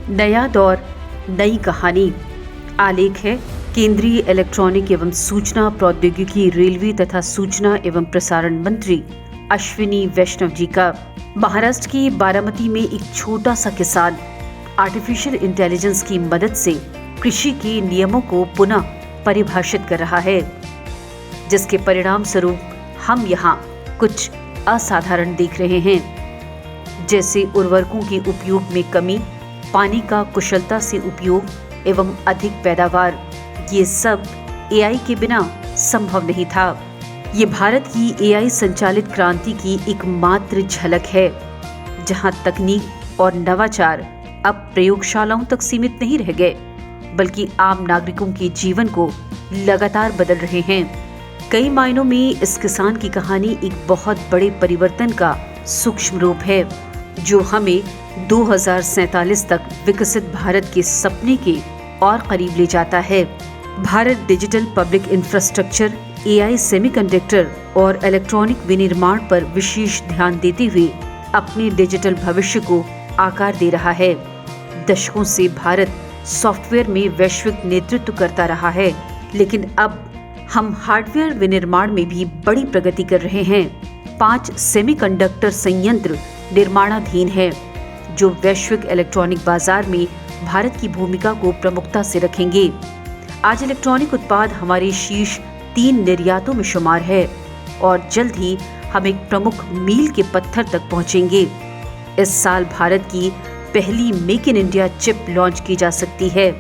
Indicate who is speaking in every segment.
Speaker 1: नया दौर, नई कहानी। आलेख है केंद्रीय इलेक्ट्रॉनिक एवं सूचना प्रौद्योगिकी, रेलवे तथा सूचना एवं प्रसारण मंत्री अश्विनी वैष्णव जी का। महाराष्ट्र की बारामती में एक छोटा सा किसान आर्टिफिशियल इंटेलिजेंस की मदद से कृषि के नियमों को पुनः परिभाषित कर रहा है, जिसके परिणाम स्वरूप हम यहाँ कुछ असाधारण देख रहे हैं, जैसे उर्वरकों के उपयोग में कमी, पानी का कुशलता से उपयोग एवं अधिक पैदावार। ये सब एआई के बिना संभव नहीं था। ये भारत की एआई संचालित क्रांति की एकमात्र झलक है, जहां तकनीक और नवाचार अब प्रयोगशालाओं तक सीमित नहीं रह गए, बल्कि आम नागरिकों के जीवन को लगातार बदल रहे हैं। कई मायनों में इस किसान की कहानी एक बहुत बड़े परिवर्तन का सूक्ष्म रूप है, जो हमें 2047 तक विकसित भारत के सपने के और करीब ले जाता है। Bharat digital public infrastructure, AI, semiconductor और इलेक्ट्रॉनिक विनिर्माण पर विशेष ध्यान देते हुए अपने डिजिटल भविष्य को आकार दे रहा है। दशकों से भारत सॉफ्टवेयर में वैश्विक नेतृत्व करता रहा है, लेकिन अब हम हार्डवेयर विनिर्माण में भी बड़ी प्रगति कर रहे हैं। 5 सेमीकंडक्टर संयंत्र निर्माणाधीन है, जो वैश्विक इलेक्ट्रॉनिक बाजार में भारत की भूमिका को प्रमुखता से रखेंगे। आज इलेक्ट्रॉनिक उत्पाद हमारे शीर्ष 3 निर्यातों में शुमार है और जल्द ही हम एक प्रमुख मील के पत्थर तक पहुंचेंगे। इस साल भारत की पहली make in India chip launch की जा सकती है।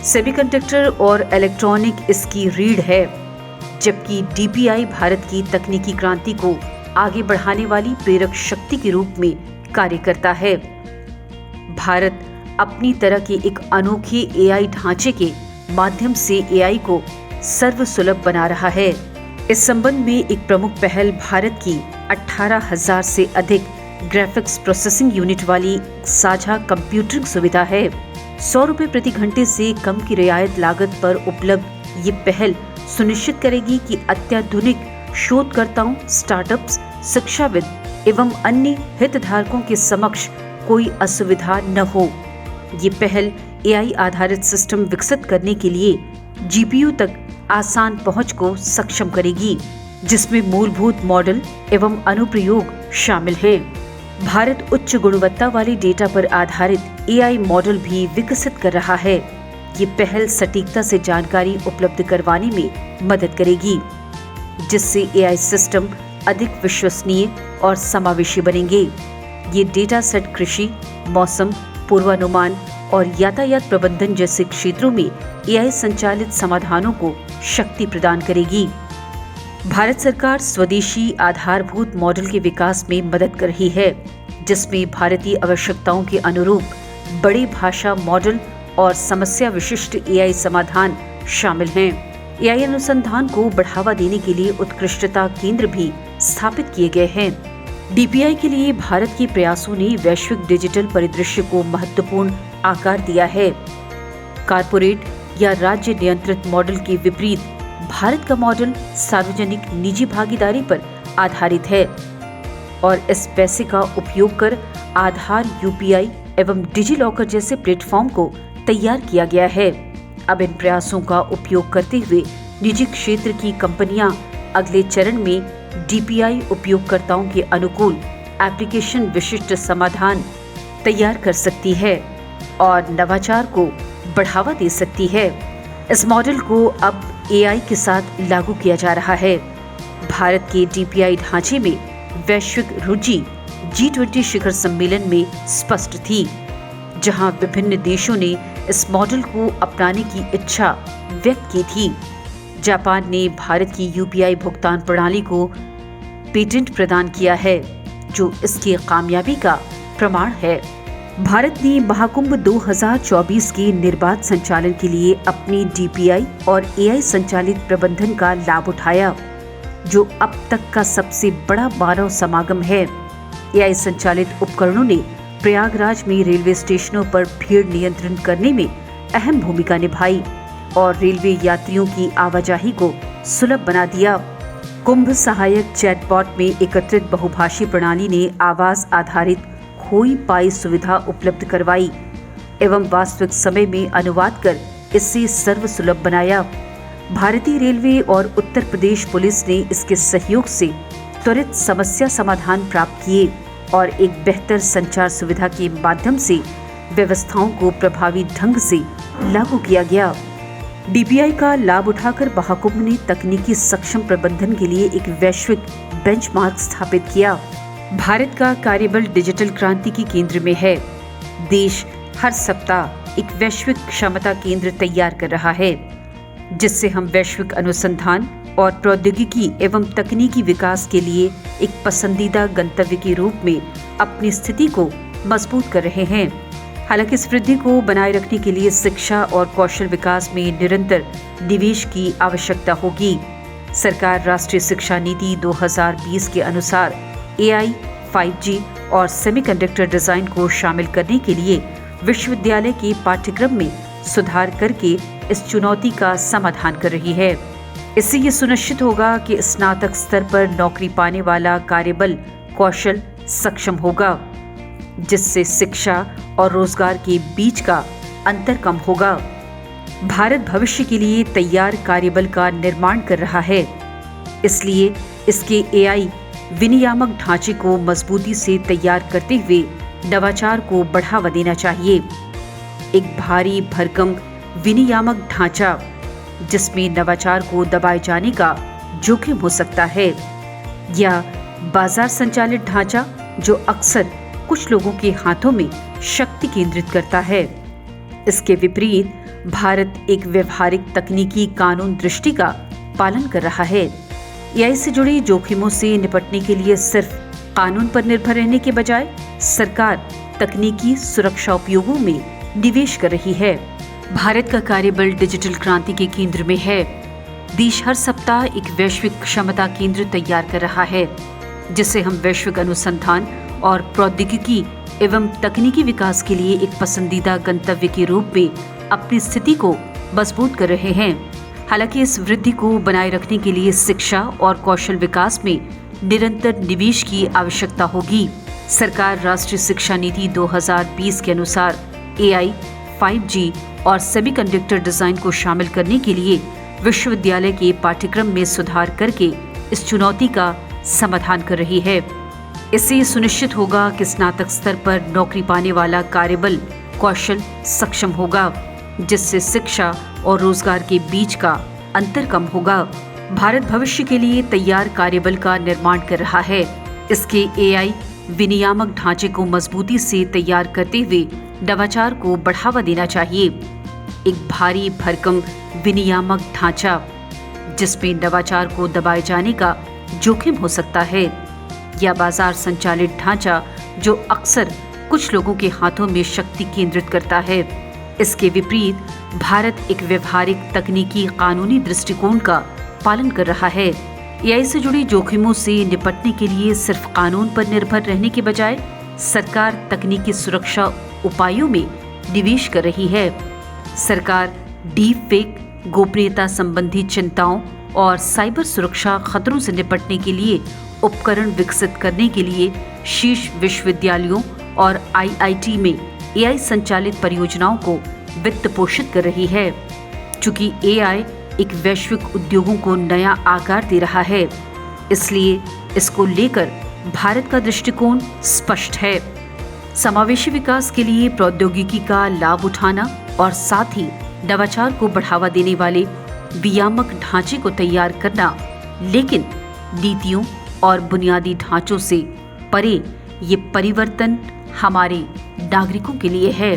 Speaker 1: सेमीकंडक्टर और इलेक्ट्रॉनिक इसकी रीढ़ है, जबकि डीपीआई भारत की तकनीकी क्रांति को आगे बढ़ाने वाली प्रेरक शक्ति के रूप में कार्य करता है। भारत अपनी तरह के एक अनोखे एआई ढांचे के माध्यम से एआई को सर्वसुलभ बना रहा है। इस संबंध में एक प्रमुख पहल भारत की 18,000 से अधिक ग्राफिक्स प्रोसेसिंग यूनिट वाली साझा कंप्यूटिंग सुविधा है। 100 रुपए प्रति घंटे से कम की रियायत लागत पर उपलब्ध ये पहल सुनिश्चित करेगी कि अत्याधुनिक शोधकर्ताओं, स्टार्टअप्स, शिक्षाविद एवं अन्य हितधारकों के समक्ष कोई असुविधा न हो। ये पहल एआई आधारित सिस्टम विकसित करने के लिए जीपीयू तक आसान पहुंच को सक्षम करेगी, जिसमें मूलभूत मॉडल एवं अनुप्रयोग शामिल हैं। भारत उच्च गुणवत्ता वाले डेटा पर आधारित एआई मॉडल भी विकसित कर रहा है। ये पहल सटीकता से जानकारी उपलब्ध करवाने में मदद करेगी, जिससे एआई सिस्टम अधिक विश्वसनीय और समावेशी बनेंगे। ये डेटा सेट कृषि, मौसम पूर्वानुमान और यातायात प्रबंधन जैसे क्षेत्रों में एआई संचालित समाधानों को शक्ति प्रदान करेगी। भारत सरकार स्वदेशी आधारभूत मॉडल के विकास में मदद कर रही है, जिसमें भारतीय आवश्यकताओं के अनुरूप बड़े भाषा मॉडल और समस्या विशिष्ट एआई समाधान शामिल हैं। एआई अनुसंधान को बढ़ावा देने के लिए उत्कृष्टता केंद्र भी स्थापित किए गए हैं। डीपीआई के लिए भारत के प्रयासों ने वैश्विक डिजिटल परिदृश्य को महत्वपूर्ण आकार दिया है। कारपोरेट या राज्य नियंत्रित मॉडल के विपरीत भारत का मॉडल सार्वजनिक निजी भागीदारी पर आधारित है और इस पैसे का उपयोग कर आधार, यूपीआई एवं डिजिलॉकर जैसे प्लेटफॉर्म को तैयार किया गया है। अब इन प्रयासों का उपयोग करते हुए निजी क्षेत्र की कंपनियां अगले चरण में डीपीआई उपयोगकर्ताओं के अनुकूल एप्लीकेशन विशिष्ट समाधान तैयार कर सकती है और नवाचार को बढ़ावा दे सकती है। इस मॉडल को अब एआई के साथ लागू किया जा रहा है। भारत के डीपीआई ढांचे में वैश्विक रुचि G20 शिखर सम्मेलन में स्पष्ट थी, जहां विभिन्न देशों ने इस मॉडल को अपनाने की इच्छा व्यक्त की थी। जापान ने भारत की यूपीआई भुगतान प्रणाली को पेटेंट प्रदान किया है, जो इसकी कामयाबी का प्रमाण है। भारत ने महाकुंभ 2024 के निर्बाध संचालन के लिए अपनी डीपीआई और एआई संचालित प्रबंधन का लाभ उठाया, जो अब तक का सबसे बड़ा मानव समागम है। एआई संचालित उपकरणों ने प्रयागराज में रेलवे स्टेशनों पर भीड़ नियंत्रण करने में अहम भूमिका निभाई और रेलवे यात्रियों की आवाजाही को सुलभ बना दिया। कुंभ सहायक चैटबॉट में एकत्रित बहुभाषी प्रणाली ने आवाज आधारित खोई पाई सुविधा उपलब्ध करवाई, एवं वास्तविक समय में अनुवाद कर इसे सर्वसुलभ बनाया। भारतीय रेलवे और उत्तर प्रदेश पुलिस ने इसके सहयोग से त्वरित समस्या समाधान प्राप्त किए और एक बेहतर संचार सुविधा के माध्यम से व्यवस्थाओं को प्रभावी ढंग से लागू किया गया। डीपीआई का लाभ उठाकर महाकुंभ ने तकनीकी सक्षम प्रबंधन के लिए एक वैश्विक बेंचमार्क स्थापित किया। भारत का कार्यबल डिजिटल क्रांति के केंद्र में है। देश हर सप्ताह एक वैश्विक क्षमता केंद्र तैयार कर रहा है, जिससे हम वैश्विक अनुसंधान और प्रौद्योगिकी एवं तकनीकी विकास के लिए एक पसंदीदा गंतव्य के रूप में अपनी स्थिति को मजबूत कर रहे हैं। हालांकि इस वृद्धि को बनाए रखने के लिए शिक्षा और कौशल विकास में निरंतर निवेश की आवश्यकता होगी। सरकार राष्ट्रीय शिक्षा नीति 2020 के अनुसार AI, 5G और सेमीकंडक्टर डिजाइन को शामिल करने के लिए विश्वविद्यालय के पाठ्यक्रम में सुधार करके इस चुनौती का समाधान कर रही है। इससे ये सुनिश्चित होगा कि स्नातक स्तर पर नौकरी पाने वाला कार्यबल कौशल सक्षम होगा, जिससे शिक्षा और रोजगार के बीच का अंतर कम होगा। भारत भविष्य के लिए तैयार कार्यबल का निर्माण कर रहा है, इसलिए इसके AI विनियामक ढांचे को मजबूती से तैयार करते हुए नवाचार को बढ़ावा देना चाहिए। एक भारी भरकम विनियामक ढांचा जिसमें नवाचार को दबाए जाने का जोखिम हो सकता है, या बाजार संचालित ढांचा जो अक्सर कुछ लोगों के हाथों में शक्ति केंद्रित करता है। इसके विपरीत भारत एक व्यवहारिक तकनीकी कानून दृष्टि का पालन कर रहा है। AI से जुड़ी जोखिमों से निपटने के लिए सिर्फ कानून पर निर्भर रहने के बजाय सरकार तकनीकी सुरक्षा उपयोगों में निवेश कर रही है। भारत का कार्यबल डिजिटल क्रांति के केंद्र में है। देश हर सप्ताह एक वैश्विक क्षमता केंद्र तैयार कर रहा है, जिससे हम वैश्विक अनुसंधान और प्रौद्योगिकी एवं तकनीकी विकास के लिए एक पसंदीदा गंतव्य के रूप में अपनी स्थिति को मजबूत कर रहे हैं। हालांकि इस वृद्धि को बनाए रखने के लिए शिक्षा और कौशल विकास में निरंतर निवेश की आवश्यकता होगी। सरकार राष्ट्रीय शिक्षा नीति 2020 के अनुसार AI, 5G और सेमीकंडक्टर डिजाइन को शामिल करने के लिए विश्वविद्यालय के पाठ्यक्रम में सुधार करके इस चुनौती का समाधान कर रही है। इससे ये सुनिश्चित होगा कि स्नातक स्तर पर नौकरी पाने वाला कार्यबल कौशल सक्षम होगा, जिससे शिक्षा और रोजगार के बीच का अंतर कम होगा। भारत भविष्य के लिए तैयार कार्यबल का निर्माण कर रहा है। इसके AI विनियामक ढांचे को मजबूती से तैयार करते हुए नवाचार को बढ़ावा देना चाहिए। एक भारी भरकम विनियामक ढांचा जिसमें नवाचार को दबाए जाने का जोखिम हो सकता है, या बाजार संचालित ढांचा जो अक्सर कुछ लोगों के हाथों में शक्ति केंद्रित करता है। इसके विपरीत भारत एक व्यवहारिक तकनीकी कानूनी दृष्टिकोण का पालन कर रहा है। AI से जुड़ी जोखिमों से निपटने के लिए सिर्फ कानून पर निर्भर रहने के बजाय सरकार तकनीकी सुरक्षा उपायों में निवेश कर रही है। सरकार डीप फेक, गोपनीयता संबंधी चिंताओं और साइबर सुरक्षा खतरों से निपटने के लिए उपकरण विकसित करने के लिए शीर्ष विश्वविद्यालयों और IIT में AI संचालित परियोजनाओं को वित्त पोषित कर रही है। चूंकि AI एक वैश्विक उद्योगों को नया आकार दे रहा है, इसलिए इसको लेकर भारत का दृष्टिकोण स्पष्ट है। समावेशी विकास के लिए प्रौद्योगिकी का लाभ उठाना और साथ ही नवाचार को बढ़ावा देने वाले विनियामक ढांचे को तैयार करना, लेकिन नीतियों और बुनियादी ढांचों से परे ये परिवर्तन हमारे नागरिकों के लिए है।